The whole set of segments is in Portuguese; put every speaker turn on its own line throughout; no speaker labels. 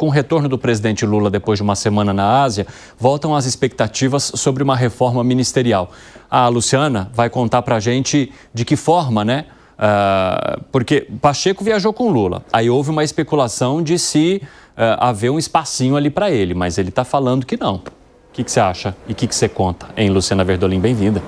com o retorno do presidente Lula depois de uma semana na Ásia, voltam as expectativas sobre uma reforma ministerial. A Luciana vai contar para a gente de que forma, né? Porque Pacheco viajou com Lula. Aí houve uma especulação de se haver um espacinho ali para ele, mas ele está falando que não. O que você acha e o que você conta? Hein, Luciana Verdolim, bem-vinda.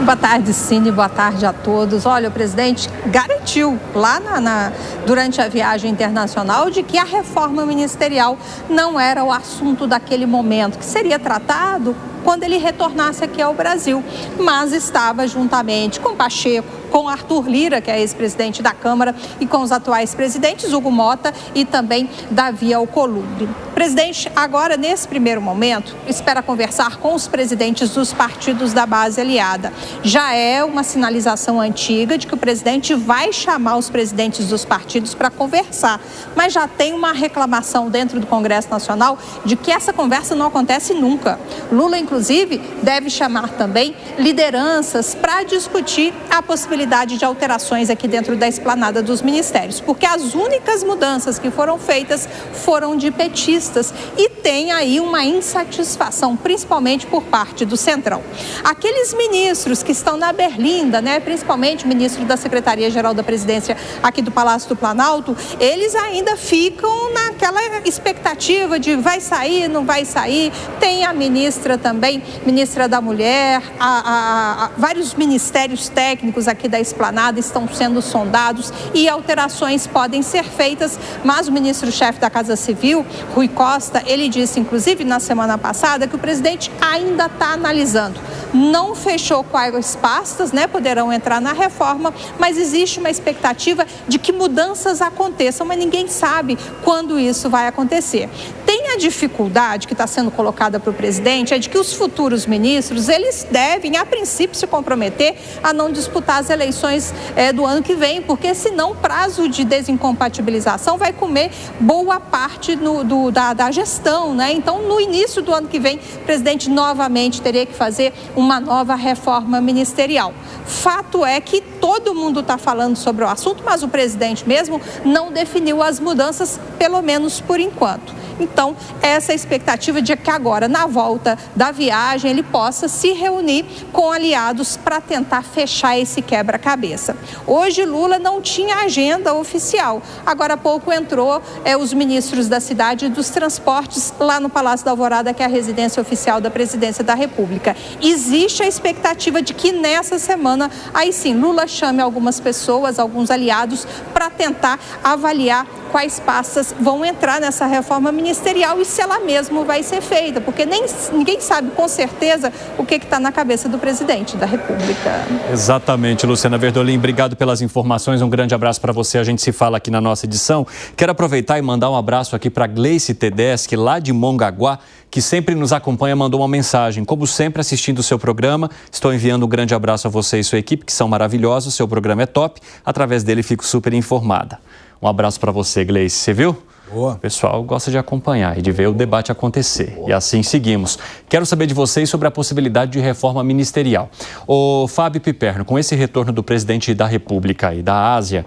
Boa tarde, Cine, boa tarde a todos. Olha, o presidente garantiu lá durante a viagem internacional de que a reforma ministerial não era o assunto daquele momento, que seria tratado quando ele retornasse aqui ao Brasil, mas estava juntamente com Pacheco, com Arthur Lira, que é ex-presidente da Câmara, e com os atuais presidentes, Hugo Mota e também Davi Alcolumbre. O presidente, agora, nesse primeiro momento, espera conversar com os presidentes dos partidos da base aliada. Já é uma sinalização antiga de que o presidente vai chamar os presidentes dos partidos para conversar, mas já tem uma reclamação dentro do Congresso Nacional de que essa conversa não acontece nunca. Lula, inclusive, deve chamar também lideranças para discutir a possibilidade de alterações aqui dentro da esplanada dos ministérios, porque as únicas mudanças que foram feitas foram de petistas e tem aí uma insatisfação, principalmente por parte do Centrão. Aqueles ministros que estão na berlinda, né, principalmente o ministro da Secretaria-Geral da Presidência aqui do Palácio do Planalto, eles ainda ficam naquela expectativa de vai sair, não vai sair. Tem a ministra também, ministra da Mulher, vários ministérios técnicos aqui da esplanada estão sendo sondados e alterações podem ser feitas, mas o ministro-chefe da Casa Civil, Rui Costa, ele disse, inclusive, na semana passada, que o presidente ainda está analisando. Não fechou quais pastas, né, poderão entrar na reforma, mas existe uma expectativa de que mudanças aconteçam, mas ninguém sabe quando isso vai acontecer. Tem a dificuldade que está sendo colocada para o presidente, é de que os futuros ministros, eles devem, a princípio, se comprometer a não disputar as eleições do ano que vem, porque senão o prazo de desincompatibilização vai comer boa parte da gestão, né? Então, no início do ano que vem, o presidente novamente teria que fazer uma nova reforma ministerial. Fato é que todo mundo está falando sobre o assunto, mas o presidente mesmo não definiu as mudanças, pelo menos por enquanto. Então, essa é a expectativa de que agora, na volta da viagem, ele possa se reunir com aliados para tentar fechar esse quebra-cabeça. Hoje, Lula não tinha agenda oficial. Agora há pouco entrou os ministros da cidade e dos transportes lá no Palácio da Alvorada, que é a residência oficial da Presidência da República. Existe a expectativa de que nessa semana, aí sim, Lula chame algumas pessoas, alguns aliados, para tentar avaliar quais pastas vão entrar nessa reforma ministerial e se ela mesmo vai ser feita, porque ninguém sabe com certeza o que está na cabeça do presidente da República.
Exatamente, Luciana Verdolim, obrigado pelas informações, um grande abraço para você, a gente se fala aqui na nossa edição. Quero aproveitar e mandar um abraço aqui para Gleice Tedeschi, lá de Mongaguá, que sempre nos acompanha, mandou uma mensagem. Como sempre, assistindo o seu programa, estou enviando um grande abraço a você e sua equipe, que são maravilhosos, seu programa é top, através dele fico super informada. Um abraço para você, Gleice. Você viu? Boa. O pessoal gosta de acompanhar e de ver o debate acontecer. Boa. E assim seguimos. Quero saber de vocês sobre a possibilidade de reforma ministerial. O Fábio Piperno, com esse retorno do presidente da República e da Ásia,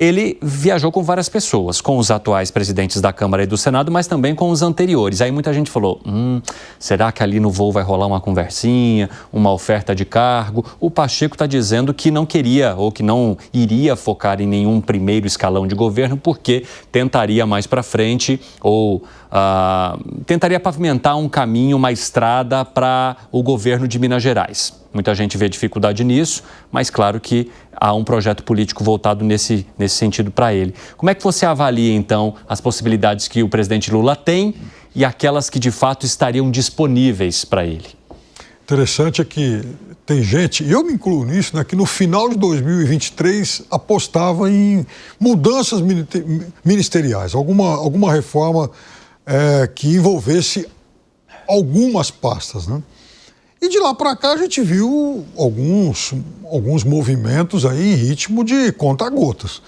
ele viajou com várias pessoas, com os atuais presidentes da Câmara e do Senado, mas também com os anteriores. Aí muita gente falou, será que ali no voo vai rolar uma conversinha, uma oferta de cargo? O Pacheco está dizendo que não queria ou que não iria focar em nenhum primeiro escalão de governo, porque tentaria mais para frente ou tentaria pavimentar um caminho, uma estrada para o governo de Minas Gerais. Muita gente vê dificuldade nisso, mas claro que há um projeto político voltado nesse sentido para ele. Como é que você avalia, então, as possibilidades que o presidente Lula tem e aquelas que, de fato, estariam disponíveis para ele?
Interessante é que tem gente, e eu me incluo nisso, né, que no final de 2023 apostava em mudanças ministeriais, alguma reforma que envolvesse algumas pastas, né? E de lá para cá a gente viu alguns movimentos aí em ritmo de conta-gotas.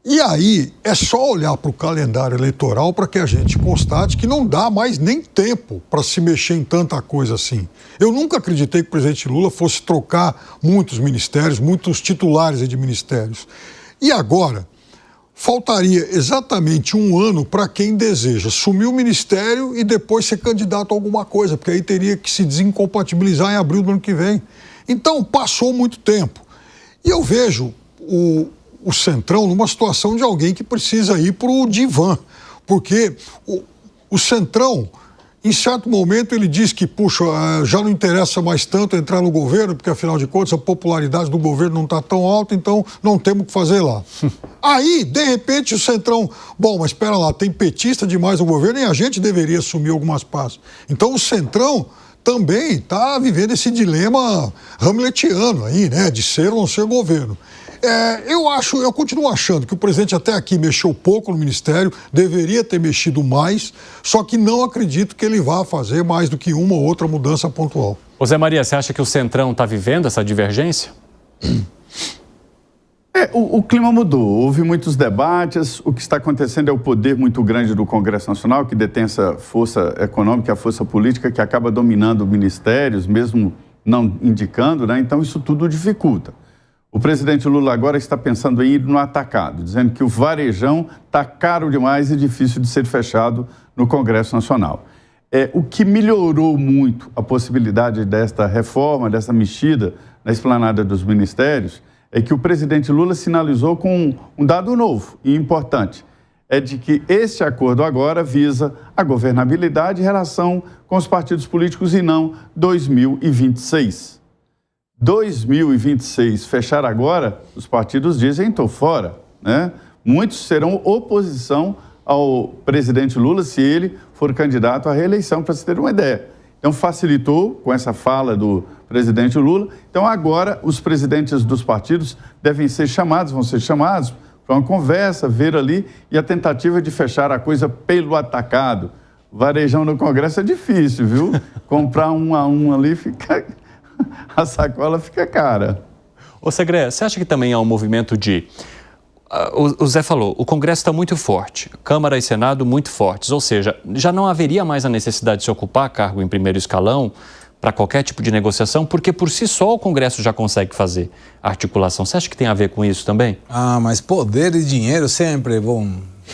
E aí é só olhar para o calendário eleitoral para que a gente constate que não dá mais nem tempo para se mexer em tanta coisa assim. Eu nunca acreditei que o presidente Lula fosse trocar muitos ministérios, muitos titulares de ministérios. E agora, faltaria exatamente um ano para quem deseja assumir o ministério e depois ser candidato a alguma coisa, porque aí teria que se desincompatibilizar em abril do ano que vem. Então, passou muito tempo. E eu vejo o Centrão numa situação de alguém que precisa ir para o divã, porque o Centrão, em certo momento, ele diz que, puxa, já não interessa mais tanto entrar no governo, porque, afinal de contas, a popularidade do governo não está tão alta, então não temos o que fazer lá. Aí, de repente, o Centrão, bom, mas espera lá, tem petista demais no governo e a gente deveria assumir algumas pastas. Então, o Centrão também está vivendo esse dilema hamletiano aí, né, de ser ou não ser governo. Eu continuo achando que o presidente até aqui mexeu pouco no ministério, deveria ter mexido mais, só que não acredito que ele vá fazer mais do que uma ou outra mudança pontual.
Ô Zé Maria, você acha que o Centrão está vivendo essa divergência?
O clima mudou, houve muitos debates, o que está acontecendo é o poder muito grande do Congresso Nacional, que detém essa força econômica, a força política, que acaba dominando ministérios, mesmo não indicando, né? Então isso tudo dificulta. O presidente Lula agora está pensando em ir no atacado, dizendo que o varejão está caro demais e difícil de ser fechado no Congresso Nacional. O que melhorou muito a possibilidade desta reforma, dessa mexida na esplanada dos ministérios, é que o presidente Lula sinalizou com um dado novo e importante. É de que este acordo agora visa a governabilidade em relação com os partidos políticos e não 2026. 2026, fechar agora, os partidos dizem, estou fora, né? Muitos serão oposição ao presidente Lula se ele for candidato à reeleição, para se ter uma ideia. Então, facilitou com essa fala do presidente Lula. Então, agora, os presidentes dos partidos devem ser chamados, vão ser chamados para uma conversa, ver ali, e a tentativa de fechar a coisa pelo atacado. Varejão no Congresso é difícil, viu? Comprar um a um ali fica... a sacola fica cara.
Ô Segré, você acha que também há um movimento de... O Zé falou, o Congresso está muito forte, Câmara e Senado muito fortes, ou seja, já não haveria mais a necessidade de se ocupar cargo em primeiro escalão para qualquer tipo de negociação, porque por si só o Congresso já consegue fazer a articulação. Você acha que tem a ver com isso também?
Mas poder e dinheiro sempre é bom.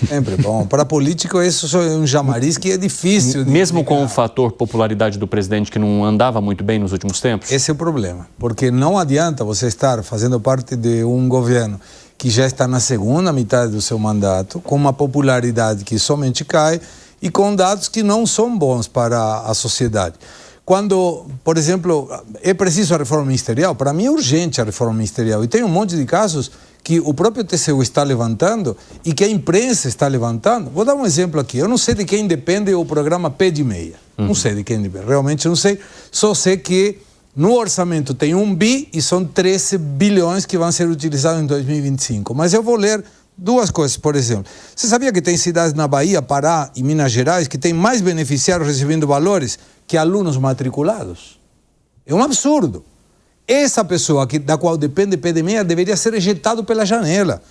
Sempre bom. Para político, isso é um chamariz que é difícil.
Mesmo com o fator popularidade do presidente que não andava muito bem nos últimos tempos?
Esse é o problema. Porque não adianta você estar fazendo parte de um governo que já está na segunda metade do seu mandato, com uma popularidade que somente cai e com dados que não são bons para a sociedade. Quando, por exemplo, é preciso a reforma ministerial, para mim é urgente a reforma ministerial. E tem um monte de casos que o próprio TCU está levantando e que a imprensa está levantando. Vou dar um exemplo aqui. Eu não sei de quem depende o programa Pé de Meia. Não sei de quem depende. Realmente não sei. Só sei que no orçamento tem 1 bi e são 13 bilhões que vão ser utilizados em 2025. Mas eu vou ler duas coisas, por exemplo. Você sabia que tem cidades na Bahia, Pará e Minas Gerais que tem mais beneficiários recebendo valores que alunos matriculados? É um absurdo. Essa pessoa da qual depende Pé de Meia deveria ser ejetado pela janela.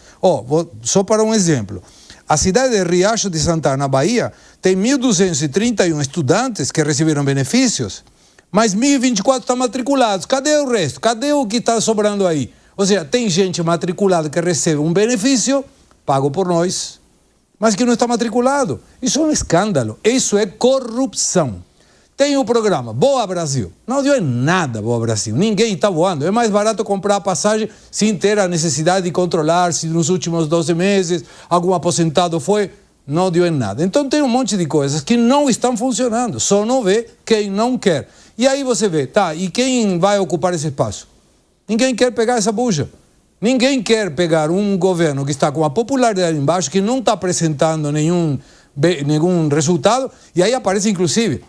Só para um exemplo. A cidade de Riacho de Santana, na Bahia, tem 1.231 estudantes que receberam benefícios, mas 1.024 estão matriculados. Cadê o resto? Cadê o que está sobrando aí? Ou seja, tem gente matriculada que recebe um benefício, pago por nós, mas que não está matriculado. Isso é um escândalo. Isso é corrupção. Tem o programa Boa Brasil. Não deu em nada Boa Brasil. Ninguém está voando. É mais barato comprar a passagem sem ter a necessidade de controlar se nos últimos 12 meses algum aposentado foi. Não deu em nada. Então tem um monte de coisas que não estão funcionando. Só não vê quem não quer. E aí você vê, e quem vai ocupar esse espaço? Ninguém quer pegar essa bucha. Ninguém quer pegar um governo que está com a popularidade embaixo, que não está apresentando nenhum resultado. E aí aparece, inclusive,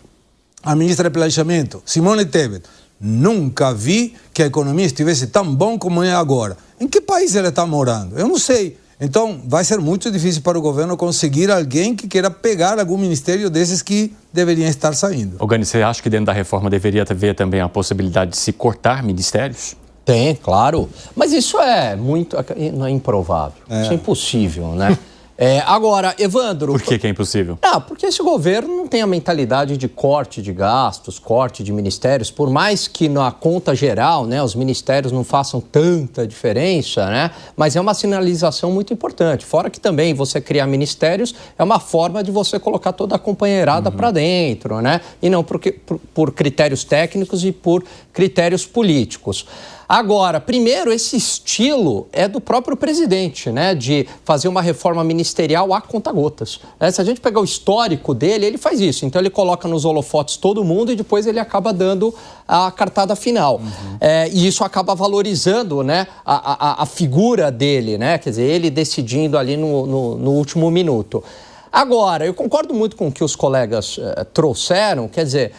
a ministra de Planejamento, Simone Tebet. Nunca vi que a economia estivesse tão bom como é agora. Em que país ela está morando? Eu não sei. Então, vai ser muito difícil para o governo conseguir alguém que queira pegar algum ministério desses que deveriam estar saindo.
Gani, você acha que dentro da reforma deveria haver também a possibilidade de se cortar ministérios?
Tem, claro. Mas isso não é improvável. Isso é impossível, né? Agora, Evandro...
Por que é impossível?
Porque esse governo tem a mentalidade de corte de gastos, corte de ministérios, por mais que na conta geral, né, os ministérios não façam tanta diferença, né, mas é uma sinalização muito importante. Fora que também você criar ministérios é uma forma de você colocar toda a companheirada para dentro, né, e não por critérios técnicos e por critérios políticos. Agora, primeiro, esse estilo é do próprio presidente, né, de fazer uma reforma ministerial a conta-gotas. Se a gente pegar o histórico dele, ele faz isso. Então, ele coloca nos holofotes todo mundo e depois ele acaba dando a cartada final. E isso acaba valorizando, né, a figura dele, né, quer dizer, ele decidindo ali no último minuto. Agora, eu concordo muito com o que os colegas trouxeram, quer dizer,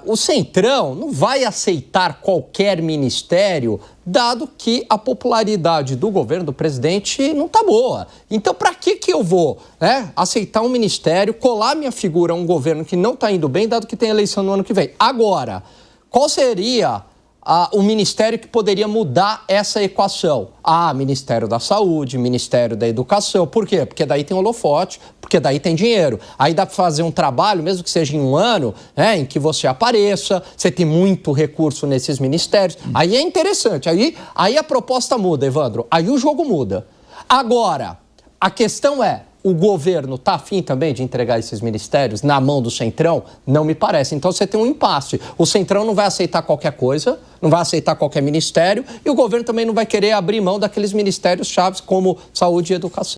o Centrão não vai aceitar qualquer ministério, dado que a popularidade do governo, do presidente, não está boa. Então, para que eu vou, né, aceitar um ministério, colar minha figura a um governo que não está indo bem, dado que tem eleição no ano que vem? Agora, qual seria o ministério que poderia mudar essa equação? Ministério da Saúde, Ministério da Educação. Por quê? Porque daí tem holofote, porque daí tem dinheiro. Aí dá para fazer um trabalho, mesmo que seja em um ano, né, em que você apareça, você tem muito recurso nesses ministérios. Aí é interessante, aí a proposta muda, Evandro, aí o jogo muda. Agora, a questão é, o governo está afim também de entregar esses ministérios na mão do Centrão? Não me parece. Então você tem um impasse. O Centrão não vai aceitar qualquer coisa, não vai aceitar qualquer ministério, e o governo também não vai querer abrir mão daqueles ministérios chaves como saúde e educação.